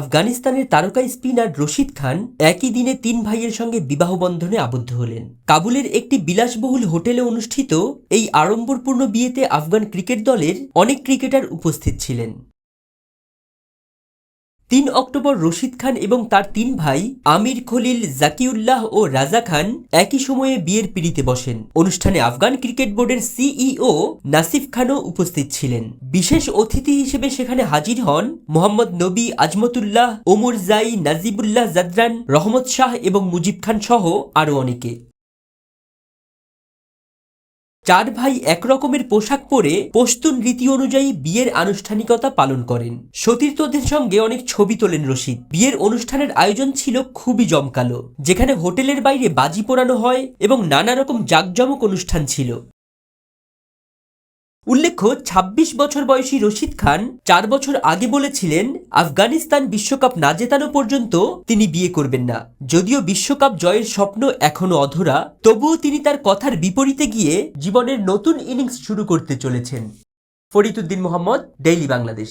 আফগানিস্তানের তারকা স্পিনার রশিদ খান একই দিনে ৩ ভাইয়ের সঙ্গে বিবাহ বন্ধনে আবদ্ধ হলেন। কাবুলের একটি বিলাসবহুল হোটেলে অনুষ্ঠিত এই আড়ম্বরপূর্ণ বিয়েতে আফগান ক্রিকেট দলের অনেক ক্রিকেটার উপস্থিত ছিলেন। ৩ অক্টোবর রশিদ খান এবং তার ৩ ভাই আমির খলিল, জাকিউল্লাহ ও রাজা খান একই সময়ে বিয়ের পিঁড়িতে বসেন। অনুষ্ঠানে আফগান ক্রিকেট বোর্ডের সিইও নাসিফ খানও উপস্থিত ছিলেন। বিশেষ অতিথি হিসেবে সেখানে হাজির হন মোহাম্মদ নবী, আজমতুল্লাহ, ওমর জাই, নাজিবুল্লাহ জাদরান, রহমত শাহ এবং মুজিব খান সহ আরও অনেকে। ৪ ভাই একরকমের পোশাক পরে পশতুন রীতি অনুযায়ী বিয়ের আনুষ্ঠানিকতা পালন করেন। সতীর্থদের সঙ্গে অনেক ছবি তোলেন রশিদ। বিয়ের অনুষ্ঠানের আয়োজন ছিল খুবই জমকালো, যেখানে হোটেলের বাইরে বাজি পোড়ানো হয় এবং নানা রকম জাঁকজমক অনুষ্ঠান ছিল। উল্লেখ্য, ২৬ বছর বয়সী রশিদ খান ৪ বছর আগে বলেছিলেন আফগানিস্তান বিশ্বকাপ না জেতানো পর্যন্ত তিনি বিয়ে করবেন না। যদিও বিশ্বকাপ জয়ের স্বপ্ন এখনো অধরা, তবুও তিনি তার কথার বিপরীতে গিয়ে জীবনের নতুন ইনিংস শুরু করতে চলেছেন। ফরিদ উদ্দিন মোহাম্মদ, ডেইলি বাংলাদেশ।